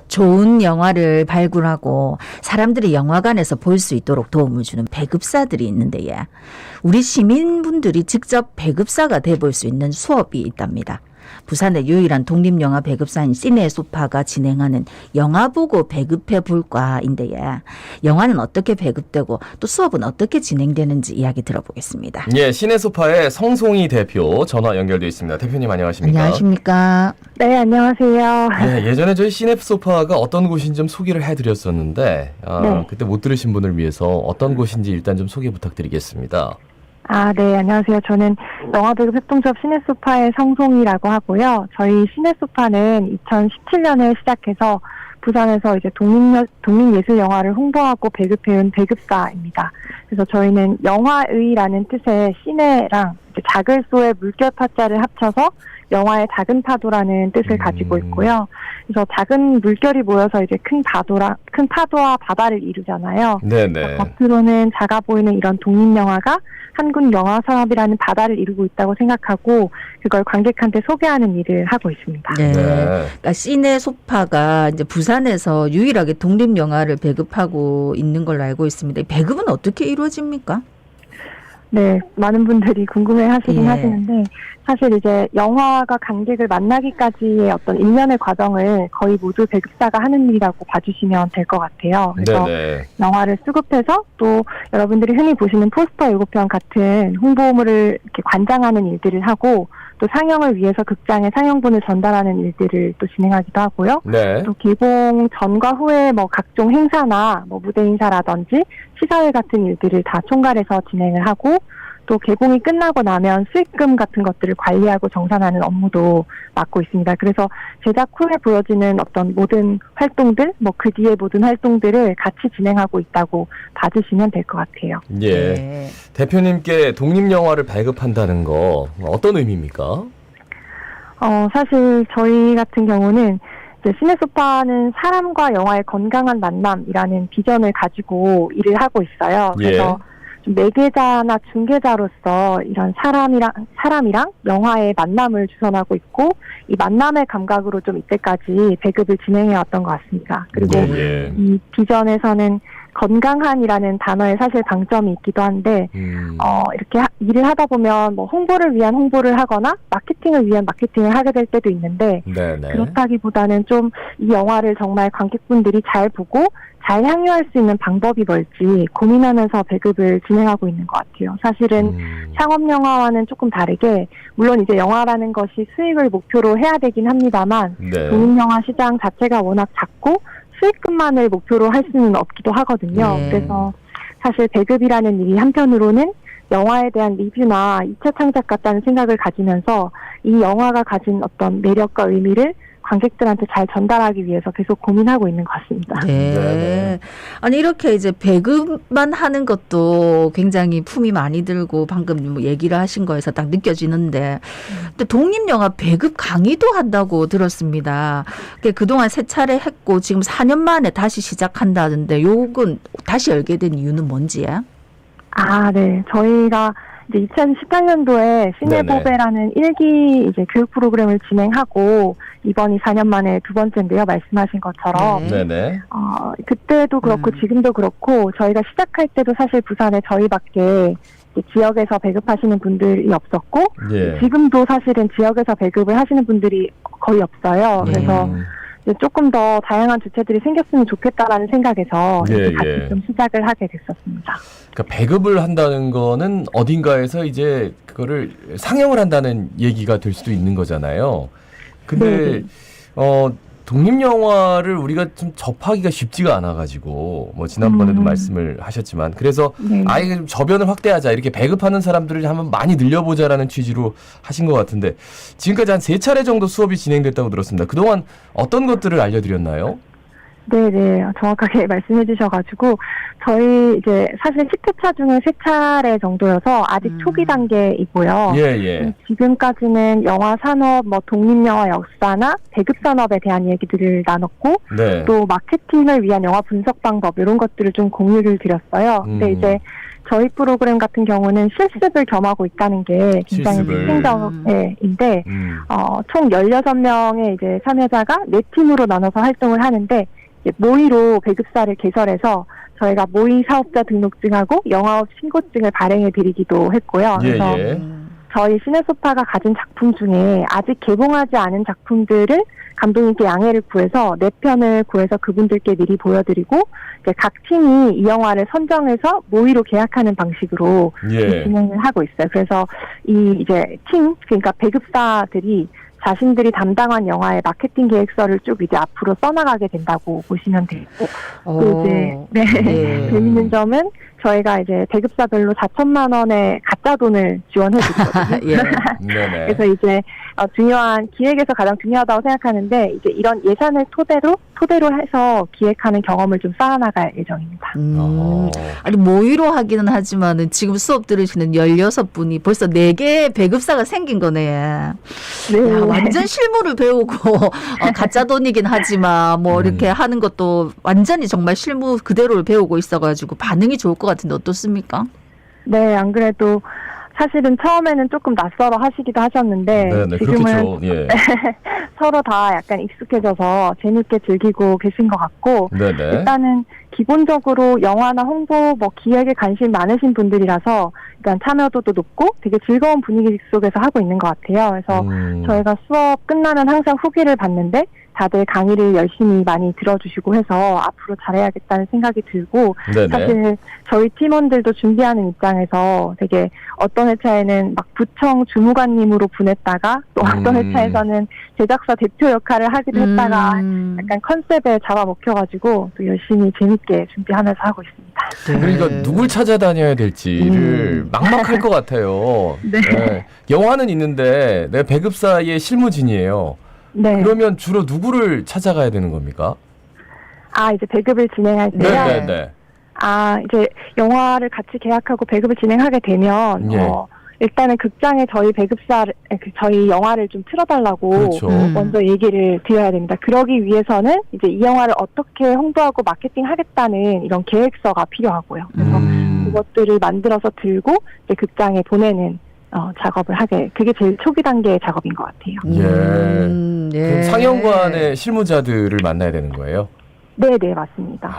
좋은 영화를 발굴하고 사람들이 영화관에서 볼 수 있도록 도움을 주는 배급사들이 있는데 우리 시민분들이 직접 배급사가 돼볼 수 있는 수업이 있답니다. 부산의 유일한 독립영화 배급사인 시네소파가 진행하는 영화 보고 배급해 볼까인데 영화는 어떻게 배급되고 또 수업은 어떻게 진행되는지 이야기 들어보겠습니다. 예, 시네소파의 성송이 대표 전화 연결돼 있습니다. 대표님 안녕하십니까? 안녕하십니까? 네, 안녕하세요. 예, 예전에 저희 시네소파가 어떤 곳인지 좀 소개를 해드렸었는데 네. 그때 못 들으신 분을 위해서 어떤 곳인지 일단 좀 소개 부탁드리겠습니다. 네, 안녕하세요. 저는 영화배급 협동조합 시네소파의 성송이라고 하고요. 저희 시네소파는 2017년에 시작해서 부산에서 이제 독립예술 영화를 홍보하고 배급해온 배급사입니다. 그래서 저희는 영화의라는 뜻의 시네랑 이제 작을소의 물결 파자를 합쳐서 영화의 작은 파도라는 뜻을 가지고 있고요. 그래서 작은 물결이 모여서 이제 큰 파도와 바다를 이루잖아요. 네네. 겉으로는 작아 보이는 이런 독립영화가 한국 영화 산업이라는 바다를 이루고 있다고 생각하고 그걸 관객한테 소개하는 일을 하고 있습니다. 네. 네. 그러니까 시네소파가 이제 부산에서 유일하게 독립 영화를 배급하고 있는 걸로 알고 있습니다. 배급은 어떻게 이루어집니까? 네, 많은 분들이 궁금해하시긴 예. 하시는데 사실 이제 영화가 관객을 만나기까지의 어떤 일련의 과정을 거의 모두 배급사가 하는 일이라고 봐주시면 될 것 같아요. 그래서 네네. 영화를 수급해서 또 여러분들이 흔히 보시는 포스터 예고편 같은 홍보물을 이렇게 관장하는 일들을 하고 또 상영을 위해서 극장에 상영본을 전달하는 일들을 또 진행하기도 하고요. 네. 또 개봉 전과 후에 뭐 각종 행사나 뭐 무대 인사라든지 시사회 같은 일들을 다 총괄해서 진행을 하고 또 개봉이 끝나고 나면 수익금 같은 것들을 관리하고 정산하는 업무도 맡고 있습니다. 그래서 제작 후에 보여지는 어떤 모든 활동들, 뭐 그 뒤의 모든 활동들을 같이 진행하고 있다고 봐주시면 될 것 같아요. 예. 네. 대표님께 독립영화를 발급한다는 거 어떤 의미입니까? 사실 저희 같은 경우는 이제 시네소파는 사람과 영화의 건강한 만남이라는 비전을 가지고 일을 하고 있어요. 그래서 좀 매개자나 중개자로서 이런 사람이랑 영화의 만남을 주선하고 있고 이 만남의 감각으로 좀 이때까지 배급을 진행해 왔던 것 같습니다. 그리고 예. 이 비전에서는 건강한이라는 단어에 사실 방점이 있기도 한데 이렇게 일을 하다 보면 뭐 홍보를 위한 홍보를 하거나 마케팅을 위한 마케팅을 하게 될 때도 있는데 네네. 그렇다기보다는 좀 이 영화를 정말 관객분들이 잘 보고 잘 향유할 수 있는 방법이 뭘지 고민하면서 배급을 진행하고 있는 것 같아요. 사실은 상업영화와는 조금 다르게 물론 이제 영화라는 것이 수익을 목표로 해야 되긴 합니다만 네. 독립영화 시장 자체가 워낙 작고 수익금만을 목표로 할 수는 없기도 하거든요. 네. 그래서 사실 배급이라는 일이 한편으로는 영화에 대한 리뷰나 2차 창작 같다는 생각을 가지면서 이 영화가 가진 어떤 매력과 의미를 관객들한테 잘 전달하기 위해서 계속 고민하고 있는 것 같습니다. 네. 네네. 아니 이렇게 이제 배급만 하는 것도 굉장히 품이 많이 들고 방금 뭐 얘기를 하신 거에서 딱 느껴지는데 또 독립영화 배급 강의도 한다고 들었습니다. 그동안 3차례 했고 지금 4년 만에 다시 시작한다는데 요건 다시 열게 된 이유는 뭔지요? 네. 저희가 이제 2018년도에 시네보베라는 1기 이제 교육 프로그램을 진행하고 이번이 4년 만에 두 번째인데요. 말씀하신 것처럼. 네. 네네. 그때도 그렇고 지금도 그렇고 저희가 시작할 때도 사실 부산에 저희밖에 이제 지역에서 배급하시는 분들이 없었고 예. 지금도 사실은 지역에서 배급을 하시는 분들이 거의 없어요. 그래서 이제 조금 더 다양한 주체들이 생겼으면 좋겠다라는 생각에서 이렇게 같이 좀 시작을 하게 됐었습니다. 그러니까 배급을 한다는 거는 어딘가에서 이제 그거를 상영을 한다는 얘기가 될 수도 있는 거잖아요. 근데 독립영화를 우리가 좀 접하기가 쉽지가 않아가지고 뭐 지난번에도 말씀을 하셨지만 그래서 네. 아예 좀 저변을 확대하자 이렇게 배급하는 사람들을 한번 많이 늘려보자라는 취지로 하신 것 같은데 지금까지 한 3차례 정도 수업이 진행됐다고 들었습니다. 그동안 어떤 것들을 알려드렸나요? 네네, 정확하게 말씀해 주셔가지고, 저희 이제 사실 10회차 중에 3차례 정도여서 아직 초기 단계이고요. 예, 예. 지금까지는 영화 산업, 독립영화 역사나 배급산업에 대한 얘기들을 나눴고, 네. 또 마케팅을 위한 영화 분석 방법, 이런 것들을 좀 공유를 드렸어요. 근데 이제 저희 프로그램 같은 경우는 실습을 겸하고 있다는 게 굉장히 실습을. 특징적인데, 총 16명의 이제 참여자가 4팀으로 나눠서 활동을 하는데, 이제 모의로 배급사를 개설해서 저희가 모의 사업자 등록증하고 영화업 신고증을 발행해 드리기도 했고요. 예, 그래서 예. 저희 시네소파가 가진 작품 중에 아직 개봉하지 않은 작품들을 감독님께 양해를 구해서 4편을 구해서 그분들께 미리 보여드리고 이제 각 팀이 이 영화를 선정해서 모의로 계약하는 방식으로 예. 진행을 하고 있어요. 그래서 이 이제 팀, 그러니까 배급사들이 자신들이 담당한 영화의 마케팅 계획서를 쭉 이제 앞으로 써나가게 된다고 보시면 되고, 또 이제, 네. 예. 재밌는 점은 저희가 이제 배급사별로 4천만 원의 가짜 돈을 지원해 주거든요. 예. 네네. 그래서 이제 중요한 기획에서 가장 중요하다고 생각하는데 이제 이런 예산을 토대로 해서 기획하는 경험을 좀 쌓아나갈 예정입니다. 아니 모의로 하기는 하지만은 지금 수업 들으시는 16분이 벌써 4개의 배급사가 생긴 거네. 네. 야, 완전 실무를 배우고 가짜 돈이긴 하지만 뭐 이렇게 하는 것도 완전히 정말 실무 그대로를 배우고 있어가지고 반응이 좋을 것 같은데 어떻습니까? 네, 안 그래도 사실은 처음에는 조금 낯설어 하시기도 하셨는데 네네, 지금은 그렇겠죠. 예. 서로 다 약간 익숙해져서 재밌게 즐기고 계신 것 같고 네네. 일단은 기본적으로 영화나 홍보, 기획에 관심 많으신 분들이라서 일단 참여도도 높고 되게 즐거운 분위기 속에서 하고 있는 것 같아요. 그래서 저희가 수업 끝나면 항상 후기를 받는데 다들 강의를 열심히 많이 들어주시고 해서 앞으로 잘해야겠다는 생각이 들고 네네. 사실 저희 팀원들도 준비하는 입장에서 되게 어떤 회차에는 막 부청 주무관님으로 보냈다가 또 어떤 회차에서는 제작사 대표 역할을 하기도 했다가 약간 컨셉에 잡아먹혀가지고 또 열심히 재밌게 준비하면서 하고 있습니다. 그러니까 누굴 찾아다녀야 될지를 막막할 것 같아요. 네. 네. 영화는 있는데 내가 배급사의 실무진이에요. 네. 그러면 주로 누구를 찾아가야 되는 겁니까? 이제 배급을 진행할 때요. 네네네. 이제 영화를 같이 계약하고 배급을 진행하게 되면 예. 일단은 극장에 저희 영화를 좀 틀어달라고 그렇죠. 먼저 얘기를 드려야 됩니다. 그러기 위해서는 이제 이 영화를 어떻게 홍보하고 마케팅하겠다는 이런 계획서가 필요하고요. 그래서 그것들을 만들어서 들고 이제 극장에 보내는 작업을 그게 제일 초기 단계의 작업인 것 같아요. 예. 예. 그럼 상영관의 실무자들을 만나야 되는 거예요? 네, 맞습니다.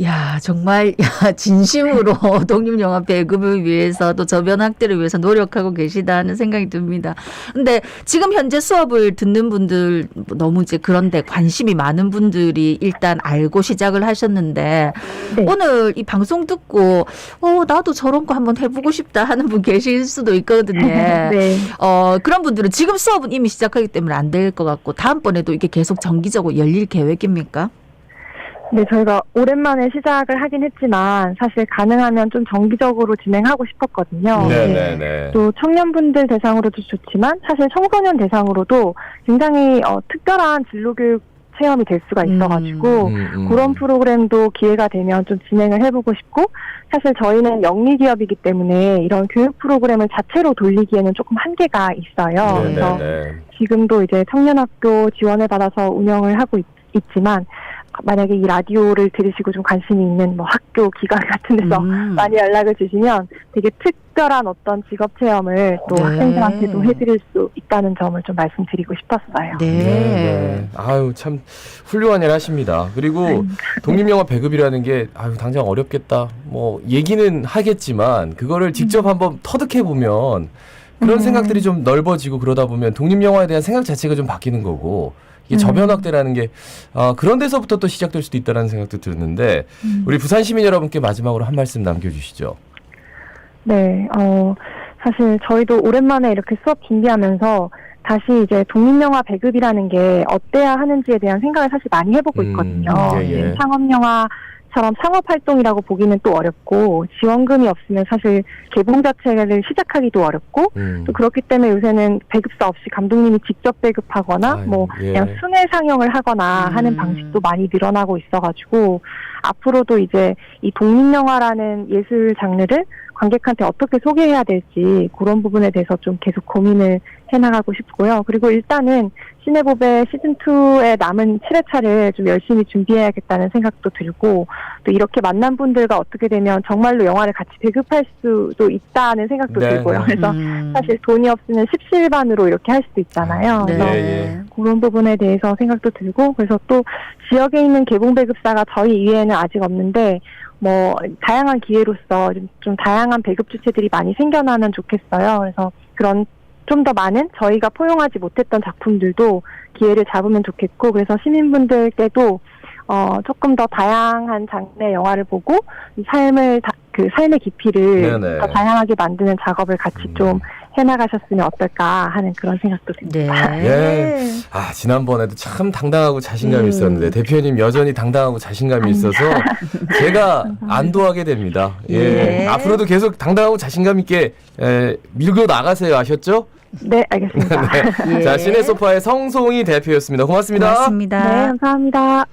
야, 정말 진심으로 독립영화 배급을 위해서 또 저변 확대를 위해서 노력하고 계시다는 생각이 듭니다. 근데 지금 현재 수업을 듣는 분들 너무 이제 그런데 관심이 많은 분들이 일단 알고 시작을 하셨는데 네. 오늘 이 방송 듣고 나도 저런 거 한번 해보고 싶다 하는 분 계실 수도 있거든요. 네. 그런 분들은 지금 수업은 이미 시작하기 때문에 안 될 것 같고 다음번에도 이게 계속 정기적으로 열릴 계획입니까? 네, 저희가 오랜만에 시작을 하긴 했지만 사실 가능하면 좀 정기적으로 진행하고 싶었거든요. 네네네. 또 청년분들 대상으로도 좋지만 사실 청소년 대상으로도 굉장히 특별한 진로교육 체험이 될 수가 있어가지고 그런 프로그램도 기회가 되면 좀 진행을 해보고 싶고 사실 저희는 영리기업이기 때문에 이런 교육 프로그램을 자체로 돌리기에는 조금 한계가 있어요. 그래서 지금도 이제 청년학교 지원을 받아서 운영을 하고 있지만 만약에 이 라디오를 들으시고 좀 관심이 있는 학교 기관 같은 데서 많이 연락을 주시면 되게 특별한 어떤 직업 체험을 또 학생들한테도 해드릴 수 있다는 점을 좀 말씀드리고 싶었어요. 네. 아유, 참 훌륭한 일 하십니다. 그리고 독립영화 배급이라는 게 당장 어렵겠다. 얘기는 하겠지만 그거를 직접 한번 터득해 보면 그런 생각들이 좀 넓어지고 그러다 보면 독립영화에 대한 생각 자체가 좀 바뀌는 거고 이게 저변 확대라는 게 그런 데서부터 또 시작될 수도 있다는 생각도 드는데 우리 부산 시민 여러분께 마지막으로 한 말씀 남겨주시죠. 네, 사실 저희도 오랜만에 이렇게 수업 준비하면서 다시 이제 독립영화 배급이라는 게 어때야 하는지에 대한 생각을 사실 많이 해보고 있거든요. 예. 상업영화 처럼 상업 활동이라고 보기는 또 어렵고 지원금이 없으면 사실 개봉 자체를 시작하기도 어렵고 또 그렇기 때문에 요새는 배급사 없이 감독님이 직접 배급하거나 뭐 그냥 순회 상영을 하거나 하는 방식도 많이 늘어나고 있어가지고 앞으로도 이제 이 독립영화라는 예술 장르를 관객한테 어떻게 소개해야 될지 그런 부분에 대해서 좀 계속 고민을 해나가고 싶고요. 그리고 일단은 시네보배 시즌2의 남은 7회차를 좀 열심히 준비해야겠다는 생각도 들고 또 이렇게 만난 분들과 어떻게 되면 정말로 영화를 같이 배급할 수도 있다는 생각도 들고요. 그래서 사실 돈이 없으면 십시일반으로 이렇게 할 수도 있잖아요. 그래서 그런 부분에 대해서 생각도 들고 그래서 또 지역에 있는 개봉 배급사가 저희 이외에는 아직 없는데 뭐 다양한 기회로서 좀 다양한 배급 주체들이 많이 생겨나면 좋겠어요. 그래서 그런 좀 더 많은 저희가 포용하지 못했던 작품들도 기회를 잡으면 좋겠고 그래서 시민분들께도 조금 더 다양한 장르의 영화를 보고 삶의 깊이를 더 다양하게 만드는 작업을 같이 좀 해나가셨으면 어떨까 하는 그런 생각도 듭니다. 네. 예. 아, 지난번에도 참 당당하고 자신감이 있었는데 대표님 여전히 당당하고 자신감이 있어서 제가 안도하게 됩니다. 예. 앞으로도 계속 당당하고 자신감 있게 밀고 나가세요. 아셨죠? 네, 알겠습니다. 네. 자, 시네소파의 성송이 대표였습니다. 고맙습니다. 고맙습니다. 네, 감사합니다.